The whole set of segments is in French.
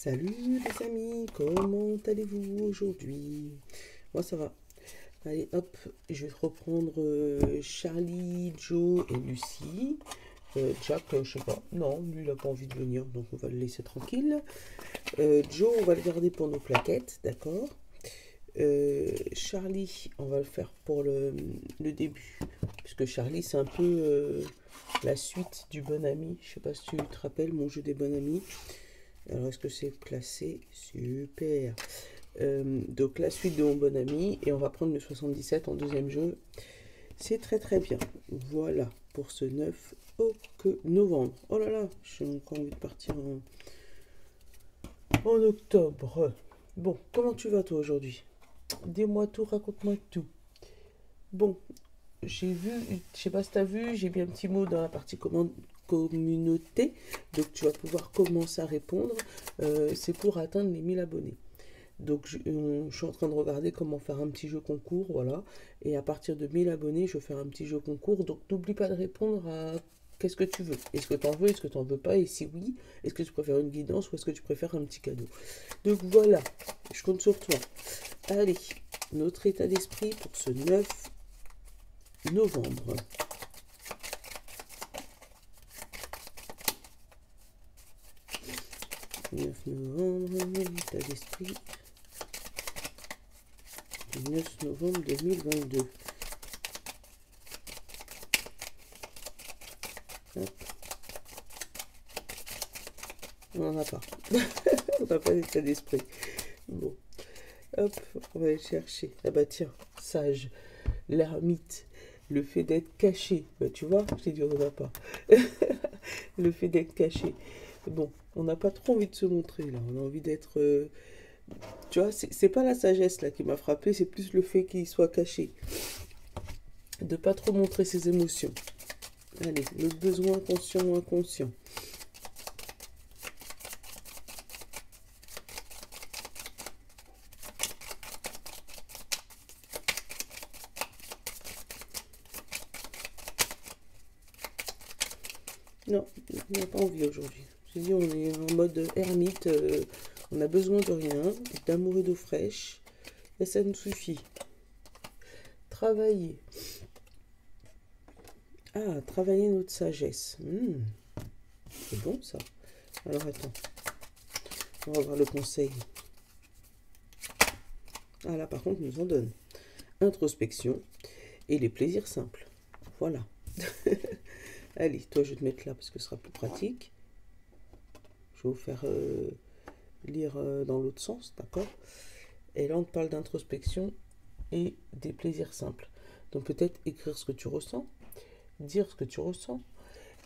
Salut les amis, comment allez-vous aujourd'hui? Moi ça va. Allez hop, je vais reprendre Charlie, Joe et Lucie. Jack, je sais pas, non, lui il a pas envie de venir, donc on va le laisser tranquille. Joe, on va le garder pour nos plaquettes, d'accord. Charlie, on va le faire pour le début, puisque Charlie c'est un peu la suite du bon ami. Je sais pas si tu te rappelles mon jeu des bons amis. Alors, est-ce que c'est classé? Super. Donc, la suite de mon bon ami. Et on va prendre le 77 en deuxième jeu. C'est très très bien. Voilà pour ce 9 novembre. Oh là là, j'ai encore envie de partir en octobre. Bon, comment tu vas toi aujourd'hui? Dis-moi tout, raconte-moi tout. Bon, j'ai vu, je sais pas si tu as vu, j'ai mis un petit mot dans la partie communauté. Donc tu vas pouvoir commencer à répondre. C'est pour atteindre les 1000 abonnés. Donc je suis en train de regarder comment faire un petit jeu concours, voilà. Et à partir de 1000 abonnés, je vais faire un petit jeu concours. Donc n'oublie pas de répondre à qu'est-ce que tu veux. Est-ce que tu en veux, est-ce que tu n'en veux pas? Et si oui, est-ce que tu préfères une guidance ou est-ce que tu préfères un petit cadeau? Donc voilà, je compte sur toi. Allez, notre état d'esprit pour ce 9 novembre. 9 novembre, état d'esprit du 9 novembre 2022. Hop. On n'en a pas. On n'a pas d'état d'esprit. Bon. Hop, on va aller chercher. Ah bah tiens, sage, l'ermite, le fait d'être caché. Bah tu vois, je t'ai dit on n'en a pas. Le fait d'être caché. Bon, on n'a pas trop envie de se montrer là. On a envie d'être... Tu vois, c'est pas la sagesse là qui m'a frappé, c'est plus le fait qu'il soit caché. De pas trop montrer ses émotions. Allez, le besoin conscient ou inconscient. Non, on n'a pas envie aujourd'hui. Je dis, on est en mode ermite, on a besoin de rien, d'amour et d'eau fraîche, et ça nous suffit. Travailler. Ah, travailler notre sagesse. C'est bon ça. Alors attends, on va voir le conseil. Ah là par contre, il nous en donne. Introspection et les plaisirs simples. Voilà. Allez, toi je vais te mettre là parce que ce sera plus pratique. Je vais vous faire lire dans l'autre sens, d'accord? Et là on te parle d'introspection et des plaisirs simples. Donc peut-être écrire ce que tu ressens, dire ce que tu ressens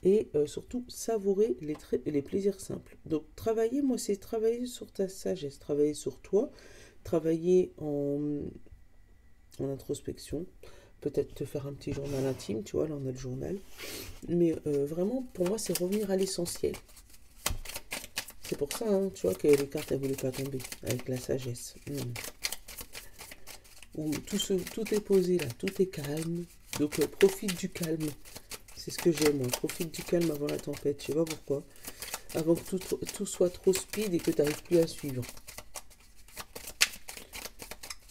et surtout savourer les plaisirs simples. Donc travailler, moi c'est travailler sur ta sagesse, travailler sur toi, travailler en introspection, peut-être te faire un petit journal intime, tu vois, là on a le journal. Mais vraiment, pour moi, c'est revenir à l'essentiel. C'est pour ça, hein, tu vois, que les cartes, elles ne voulaient pas tomber avec la sagesse. Où tout est posé là, tout est calme. Donc profite du calme. C'est ce que j'aime, moi. Profite du calme avant la tempête. Tu vois pourquoi? Avant que tout soit trop speed et que tu n'arrives plus à suivre.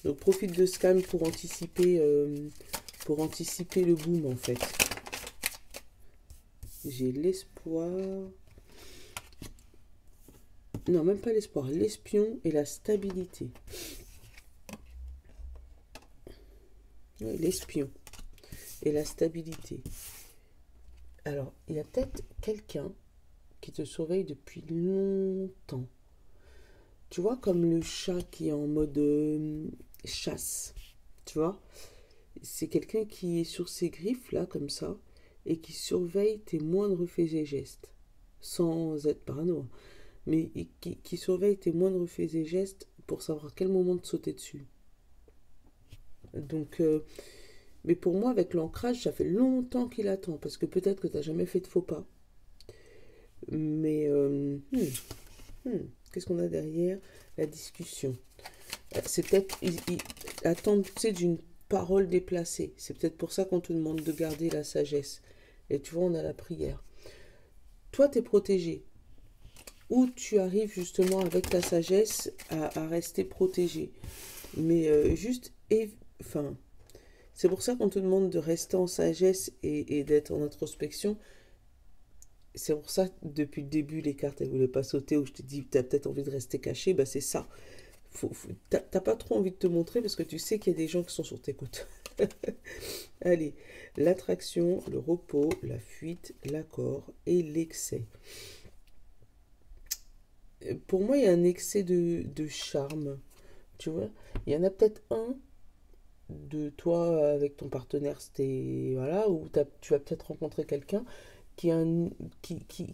Donc profite de ce calme pour anticiper le boom en fait. J'ai l'espoir. Non, même pas l'espoir. L'espion et la stabilité. Oui, l'espion et la stabilité. Alors, il y a peut-être quelqu'un qui te surveille depuis longtemps. Tu vois, comme le chat qui est en mode chasse. Tu vois? C'est quelqu'un qui est sur ses griffes, là, comme ça, et qui surveille tes moindres faits et gestes. Sans être parano. Mais qui surveille tes moindres faits et gestes pour savoir à quel moment te sauter dessus. Donc, mais pour moi, avec l'ancrage, ça fait longtemps qu'il attend, parce que peut-être que tu n'as jamais fait de faux pas. Mais, qu'est-ce qu'on a derrière? La discussion. C'est peut-être, il attend, tu sais, d'une parole déplacée. C'est peut-être pour ça qu'on te demande de garder la sagesse. Et tu vois, on a la prière. Toi, tu es protégé. où tu arrives justement avec ta sagesse à rester protégé. Mais enfin, c'est pour ça qu'on te demande de rester en sagesse et d'être en introspection. C'est pour ça, depuis le début, les cartes, elles ne voulaient pas sauter, où je t'ai dit, tu as peut-être envie de rester caché, bah c'est ça. T'as pas trop envie de te montrer parce que tu sais qu'il y a des gens qui sont sur tes côtes. Allez, l'attraction, le repos, la fuite, l'accord et l'excès. Pour moi, il y a un excès de charme. Tu vois, il y en a peut-être un de toi avec ton partenaire, c'était voilà, où tu vas peut-être rencontrer quelqu'un qui,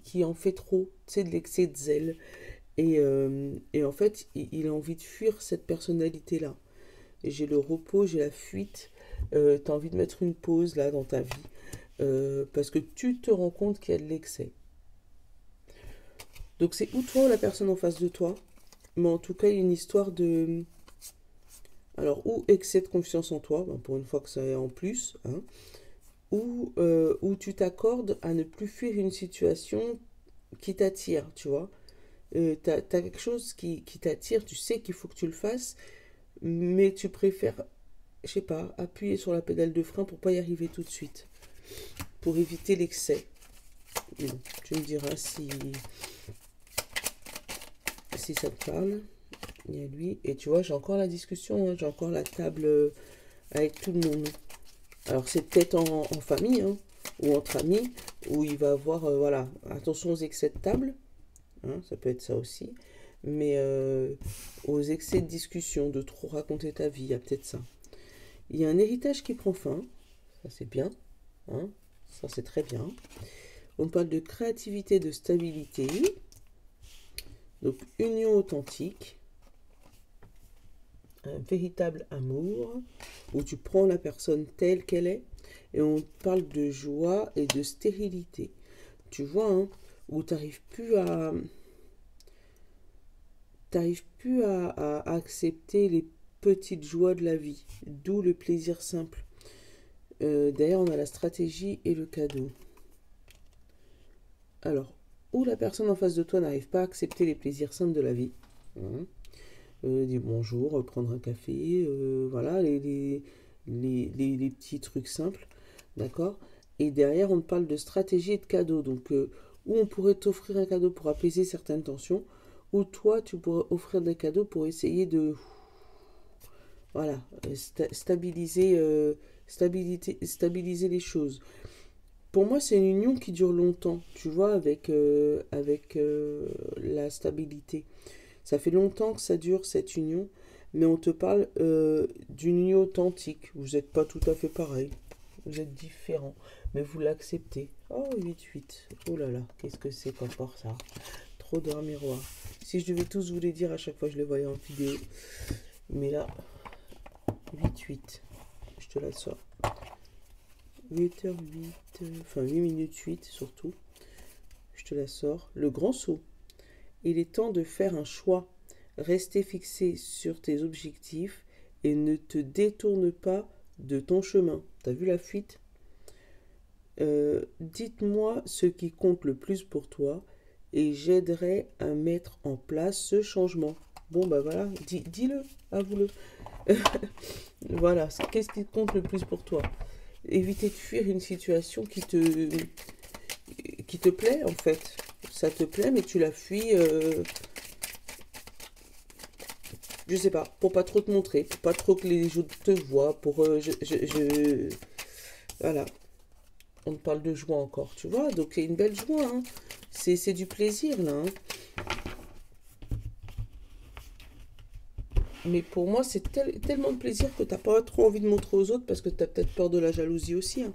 qui en fait trop, tu sais, de l'excès de zèle. Et en fait, il a envie de fuir cette personnalité-là. J'ai le repos, j'ai la fuite. Tu as envie de mettre une pause là dans ta vie. Parce que tu te rends compte qu'il y a de l'excès. Donc c'est ou toi ou la personne en face de toi. Mais en tout cas, il y a une histoire de... Alors, ou excès de confiance en toi, ben, pour une fois que ça est en plus, hein, ou tu t'accordes à ne plus fuir une situation qui t'attire, tu vois. T'as quelque chose qui t'attire, tu sais qu'il faut que tu le fasses, mais tu préfères, je sais pas, appuyer sur la pédale de frein pour pas y arriver tout de suite, pour éviter l'excès. Bon, tu me diras si ça te parle. Il y a lui, et tu vois, j'ai encore la discussion, hein, j'ai encore la table avec tout le monde. Alors c'est peut-être en famille, hein, ou entre amis, où il va avoir, voilà, attention aux excès de table, hein, ça peut être ça aussi, mais aux excès de discussion, de trop raconter ta vie, il y a peut-être ça. Il y a un héritage qui prend fin, ça c'est bien, hein, ça c'est très bien. On parle de créativité, de stabilité, donc union authentique, un véritable amour, où tu prends la personne telle qu'elle est, et on parle de joie et de stérilité. Tu vois, hein, où tu n'arrives plus à... à accepter les petites joies de la vie, d'où le plaisir simple. D'ailleurs, on a la stratégie et le cadeau. Alors, où la personne en face de toi n'arrive pas à accepter les plaisirs simples de la vie, hein, dire bonjour, prendre un café, voilà, les petits trucs simples, d'accord. Et derrière, on parle de stratégie et de cadeau, donc où on pourrait t'offrir un cadeau pour apaiser certaines tensions, ou toi, tu pourrais offrir des cadeaux pour essayer de, voilà, stabiliser les choses. Pour moi, c'est une union qui dure longtemps, tu vois, avec la stabilité. Ça fait longtemps que ça dure, cette union, mais on te parle d'une union authentique. Vous n'êtes pas tout à fait pareil. Vous êtes différents, mais vous l'acceptez. Oh, 8-8. Oh là là, qu'est-ce que c'est qu'encore ça? Trop d'un miroir. Si je devais tous vous les dire à chaque fois que je les voyais en vidéo. Mais là, 8-8. Je te la sors. 8h08, enfin 8 minutes 8 surtout. Je te la sors. Le grand saut. Il est temps de faire un choix. Restez fixé sur tes objectifs et ne te détourne pas de ton chemin. T'as vu la fuite? Dites-moi ce qui compte le plus pour toi et j'aiderai à mettre en place ce changement. Bon, bah voilà, dis-le, avoue-le. Voilà, qu'est-ce qui compte le plus pour toi? Éviter de fuir une situation qui te plaît, en fait. Ça te plaît, mais tu la fuis, je sais pas, pour pas trop te montrer, pour pas trop que les autres te voient, pour... voilà, on te parle de joie encore, tu vois, donc c'est une belle joie, hein. C'est du plaisir, là, hein. Mais pour moi, c'est tellement de plaisir que t'as pas trop envie de montrer aux autres parce que t'as peut-être peur de la jalousie aussi, hein.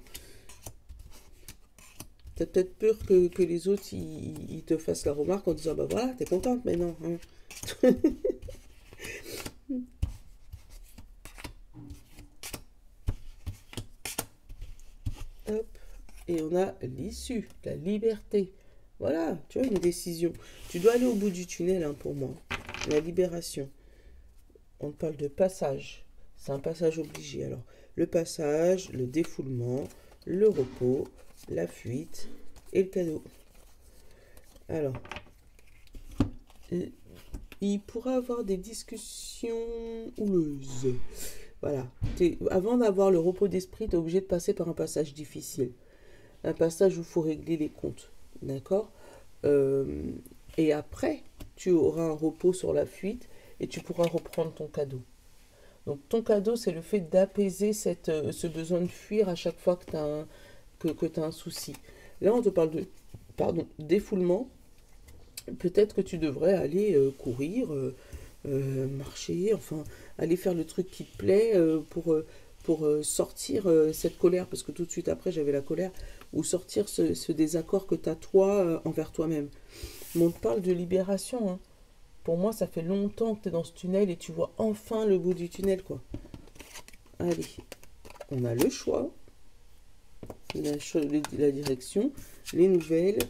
T'as peut-être peur que les autres, ils te fassent la remarque en disant, bah voilà, t'es contente maintenant, hein. Hop. Et on a l'issue, la liberté. Voilà, tu vois, une décision. Tu dois aller au bout du tunnel, hein, pour moi. La libération. On parle de passage. C'est un passage obligé. Alors, le passage, le défoulement, le repos, la fuite et le cadeau. Alors, il pourrait avoir des discussions houleuses. Voilà. Avant d'avoir le repos d'esprit, tu es obligé de passer par un passage difficile. Un passage où il faut régler les comptes. D'accord. Et après, tu auras un repos sur la fuite et tu pourras reprendre ton cadeau. Donc ton cadeau, c'est le fait d'apaiser ce besoin de fuir à chaque fois que tu as un souci. Là, on te parle de défoulement. Peut-être que tu devrais aller courir, marcher, enfin, aller faire le truc qui te plaît pour sortir cette colère, parce que tout de suite après, j'avais la colère, ou sortir ce désaccord que tu as toi envers toi-même. Mais on te parle de libération, hein. Pour moi, ça fait longtemps que tu es dans ce tunnel et tu vois enfin le bout du tunnel, quoi. Allez, on a le choix, la direction, les nouvelles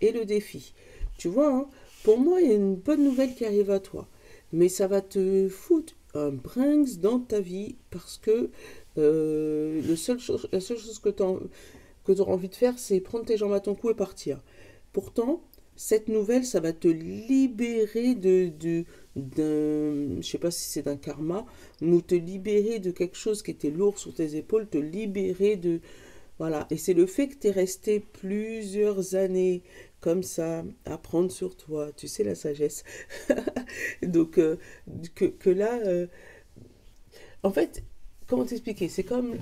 et le défi. Tu vois, hein, pour moi, il y a une bonne nouvelle qui arrive à toi. Mais ça va te foutre un brinks dans ta vie parce que la seule chose que tu auras envie de faire, c'est prendre tes jambes à ton cou et partir. Pourtant, cette nouvelle, ça va te libérer je sais pas si c'est d'un karma, ou te libérer de quelque chose qui était lourd sur tes épaules, te libérer de... Voilà, et c'est le fait que tu es resté plusieurs années comme ça, à prendre sur toi, tu sais, la sagesse. Donc, que là, en fait, comment t'expliquer? C'est comme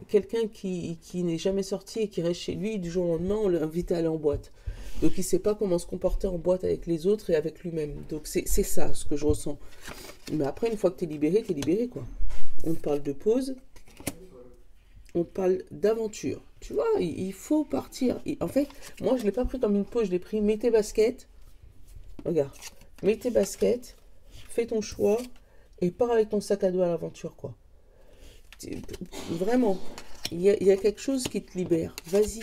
quelqu'un qui n'est jamais sorti et qui reste chez lui, du jour au lendemain, on l'invite à aller en boîte. Donc, il ne sait pas comment se comporter en boîte avec les autres et avec lui-même. Donc, c'est ça ce que je ressens. Mais après, une fois que tu es libéré, quoi. On te parle de pause, on te parle d'aventure. Tu vois, il faut partir. En fait, moi, je ne l'ai pas pris comme une pause, je l'ai pris, mets tes baskets. Regarde, mets tes baskets, fais ton choix et pars avec ton sac à dos à l'aventure, quoi. Vraiment, il y a quelque chose qui te libère. Vas-y.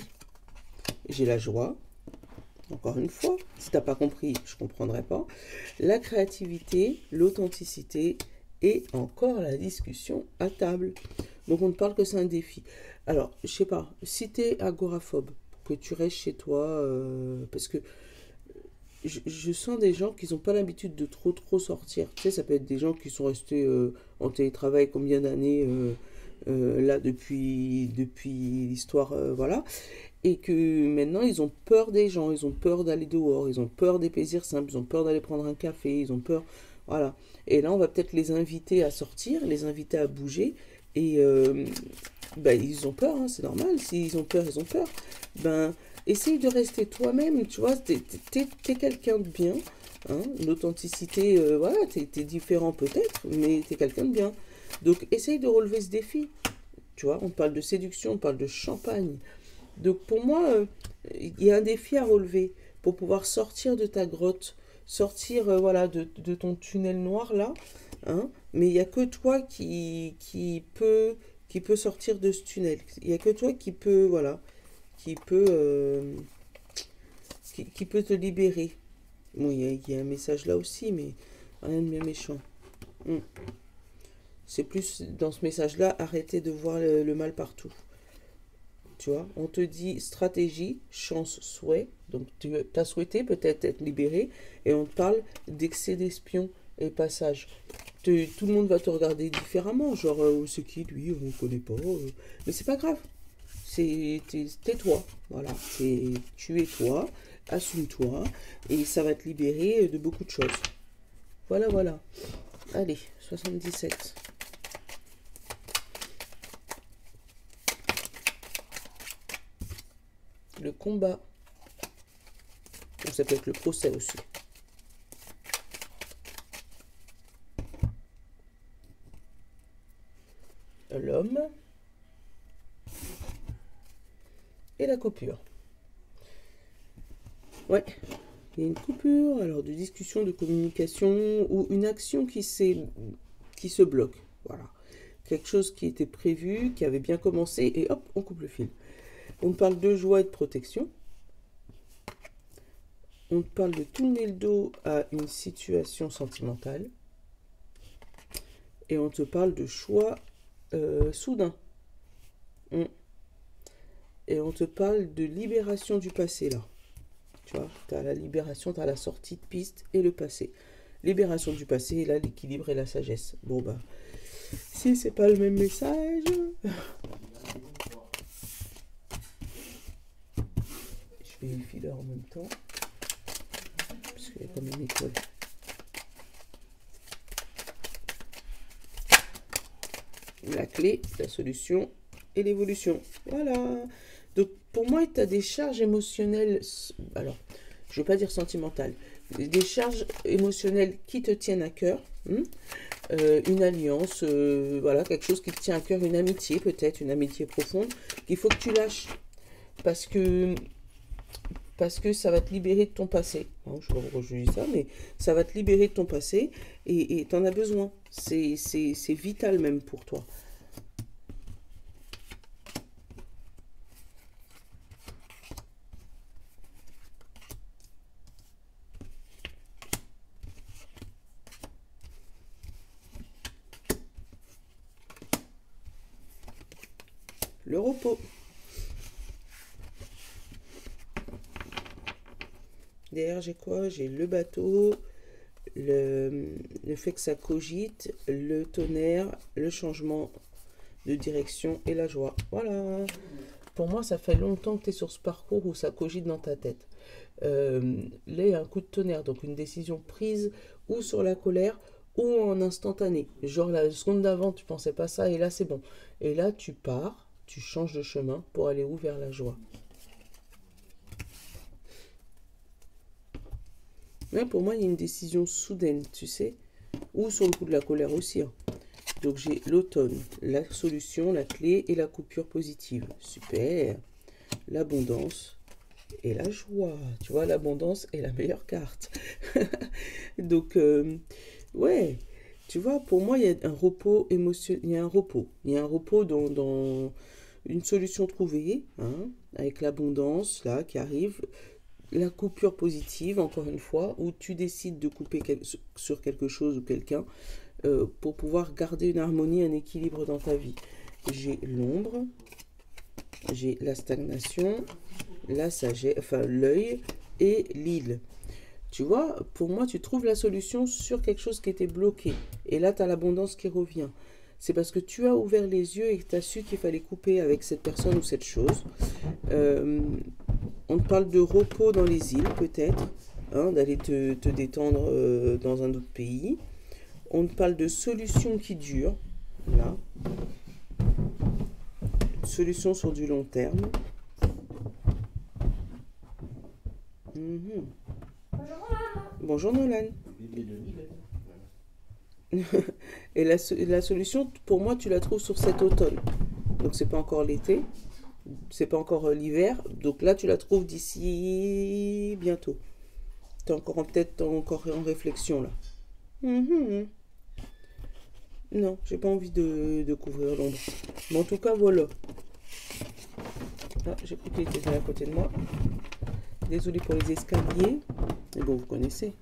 J'ai la joie. Encore une fois, si t'as pas compris, je comprendrai pas. La créativité, l'authenticité et encore la discussion à table. Donc on ne parle que c'est un défi. Alors, je sais pas, si t'es agoraphobe, que tu restes chez toi, parce que je sens des gens qui n'ont pas l'habitude de trop sortir. Tu sais, ça peut être des gens qui sont restés en télétravail combien d'années là depuis l'histoire, voilà. Et que maintenant ils ont peur des gens, ils ont peur d'aller dehors, ils ont peur des plaisirs simples, ils ont peur d'aller prendre un café, ils ont peur, voilà. Et là on va peut-être les inviter à sortir, les inviter à bouger, et ben, ils ont peur, hein, c'est normal, s'ils ont peur, ils ont peur. Ben, essaye de rester toi-même, tu vois, t'es quelqu'un de bien, hein, l'authenticité, voilà, t'es différent peut-être, mais t'es quelqu'un de bien. Donc essaye de relever ce défi, tu vois, on parle de séduction, on parle de champagne. Donc pour moi, il y a un défi à relever pour pouvoir sortir de ta grotte, sortir voilà, de ton tunnel noir là, hein, mais il n'y a que toi qui peut sortir de ce tunnel. Il n'y a que toi qui peut, voilà, qui peut, qui peut te libérer. Bon, il y a un message là aussi, mais rien de bien méchant. C'est plus dans ce message-là, arrêtez de voir le mal partout. Tu vois, on te dit stratégie, chance, souhait. Donc tu as souhaité peut-être être libéré. Et on te parle d'excès d'espion et passage. Tout le monde va te regarder différemment. Genre, c'est qui lui? On ne connaît pas. Mais c'est pas grave. Tais-toi. Voilà. Tu es toi. Assume-toi. Et ça va te libérer de beaucoup de choses. Voilà, voilà. Allez, 77. Le combat. Ça peut être le procès aussi. L'homme. Et la coupure. Ouais, il y a une coupure, alors de discussion, de communication, ou une action qui se bloque. Voilà. Quelque chose qui était prévu, qui avait bien commencé, et hop, on coupe le fil. On parle de joie et de protection. On parle de tourner le dos à une situation sentimentale. Et on te parle de choix soudain. Et on te parle de libération du passé, là. Tu vois, tu as la libération, tu as la sortie de piste et le passé. Libération du passé, et là, l'équilibre et la sagesse. Bon, bah, si c'est pas le même message... Je vérifie l'heure en même temps. Parce qu'il y a quand même école. La clé, la solution et l'évolution. Voilà. Donc, pour moi, tu as des charges émotionnelles... Alors, je ne veux pas dire sentimentales. Des charges émotionnelles qui te tiennent à cœur. Une alliance, voilà, quelque chose qui te tient à cœur, une amitié peut-être, une amitié profonde, qu'il faut que tu lâches. Parce que ça va te libérer de ton passé. Je ne sais pas pourquoi je dis ça, mais ça va te libérer de ton passé et tu en as besoin. C'est vital même pour toi. Le repos. Derrière, j'ai quoi? J'ai le bateau, le fait que ça cogite, le tonnerre, le changement de direction et la joie. Voilà. Pour moi, ça fait longtemps que tu es sur ce parcours où ça cogite dans ta tête. Là, il y a un coup de tonnerre, donc une décision prise ou sur la colère ou en instantané. Genre la seconde d'avant, tu pensais pas ça et là, c'est bon. Et là, tu pars, tu changes de chemin pour aller où? Vers la joie. Mais pour moi, il y a une décision soudaine, tu sais, ou sur le coup de la colère aussi. Donc, j'ai l'automne, la solution, la clé et la coupure positive. Super. L'abondance et la joie. Tu vois, l'abondance est la meilleure carte. Donc, ouais, tu vois, pour moi, il y a un repos émotionnel. Il y a un repos. Il y a un repos dans une solution trouvée, avec l'abondance, là, qui arrive. La coupure positive, encore une fois, où tu décides de couper sur quelque chose ou quelqu'un pour pouvoir garder une harmonie, un équilibre dans ta vie. J'ai l'ombre, j'ai la stagnation, la sagesse, enfin l'œil et l'île. Tu vois, pour moi, tu trouves la solution sur quelque chose qui était bloqué. Et là, tu as l'abondance qui revient. C'est parce que tu as ouvert les yeux et que tu as su qu'il fallait couper avec cette personne ou cette chose. On te parle de repos dans les îles, peut-être, d'aller te détendre dans un autre pays. On te parle de solutions qui durent, là. Solutions sur du long terme. Bonjour Nolan. Et la solution, pour moi, tu la trouves sur cet automne. Donc, c'est pas encore l'été. C'est pas encore l'hiver. Donc là, tu la trouves d'ici bientôt. Tu es encore peut-être encore en réflexion là. Non, j'ai pas envie de couvrir l'ombre. Mais en tout cas, voilà. Ah, j'ai cru qu'il était à côté de moi. Désolée pour les escaliers. Mais bon, vous connaissez.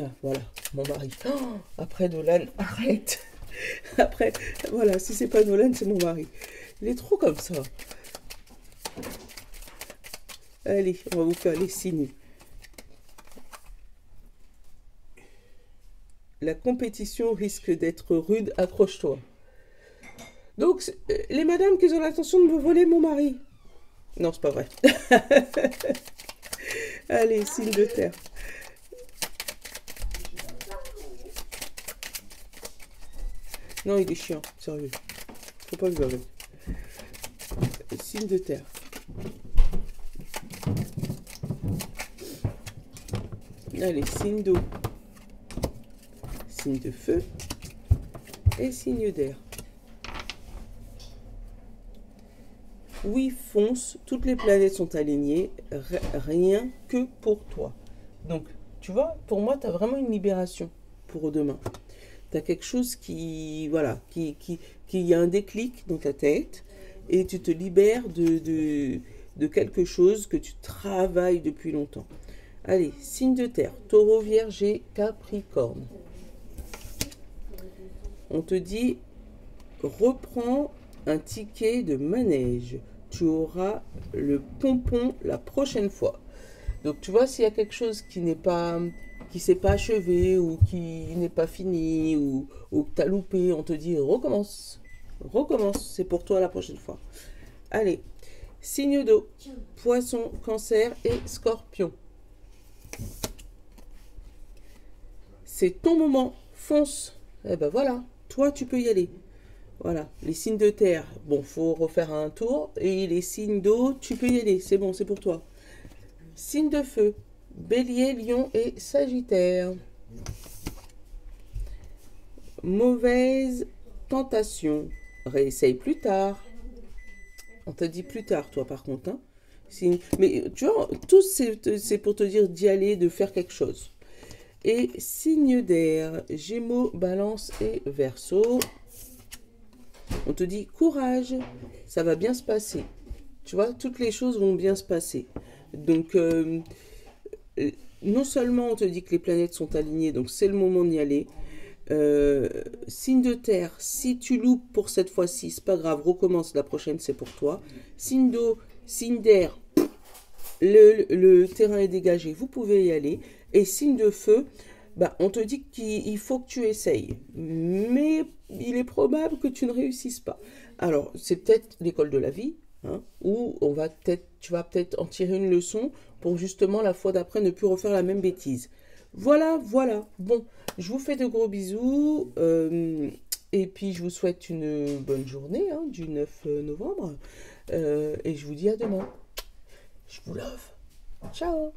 Ah, voilà, mon mari. Oh, après Nolan, arrête. Après, voilà, si c'est pas Nolan, c'est mon mari. Il est trop comme ça. Allez, on va vous faire les signes. La compétition risque d'être rude, accroche-toi. Donc, les madames qui ont l'intention de me voler mon mari. Non, c'est pas vrai. Allez, signe de terre. Non, il est chiant, sérieux. Faut pas le avec. Signe de terre. Allez, signe d'eau. Signe de feu. Et signe d'air. Oui, fonce, toutes les planètes sont alignées, rien que pour toi. Donc, tu vois, pour moi, tu as vraiment une libération pour demain. Tu as quelque chose qui, voilà, qui y a un déclic dans ta tête et tu te libères de quelque chose que tu travailles depuis longtemps. Allez, signe de terre, taureau, vierge et capricorne. On te dit, reprends un ticket de manège. tu auras le pompon la prochaine fois. Donc tu vois, s'il y a quelque chose qui n'est pas, qui s'est pas achevé ou qui n'est pas fini ou que tu as loupé, on te dit recommence. Recommence, c'est pour toi la prochaine fois. Allez, signe d'eau, poisson, cancer et scorpion. C'est ton moment, fonce. Eh ben voilà, toi tu peux y aller. Voilà, les signes de terre, bon, faut refaire un tour. Et les signes d'eau, tu peux y aller, c'est bon, c'est pour toi. Signes de feu, bélier, lion et sagittaire. Mauvaise tentation, réessaye plus tard. On te dit plus tard, toi, par contre. Hein. Mais tu vois, tout c'est pour te dire d'y aller, de faire quelque chose. Et signe d'air, Gémeaux, Balance et Verseau. On te dit courage, ça va bien se passer. Tu vois, toutes les choses vont bien se passer. Donc, non seulement on te dit que les planètes sont alignées, donc c'est le moment d'y aller. Signe de terre, si tu loupes pour cette fois-ci, c'est pas grave, recommence, la prochaine c'est pour toi. Signe d'eau, signe d'air, le terrain est dégagé, vous pouvez y aller. Et signe de feu, bah, on te dit qu'il faut que tu essayes, mais il est probable que tu ne réussisses pas. Alors, c'est peut-être l'école de la vie, hein, où tu vas peut-être en tirer une leçon pour justement la fois d'après ne plus refaire la même bêtise. Voilà, voilà. Bon, je vous fais de gros bisous. Et puis, je vous souhaite une bonne journée hein, du 9 novembre. Et je vous dis à demain. Je vous love. Ciao.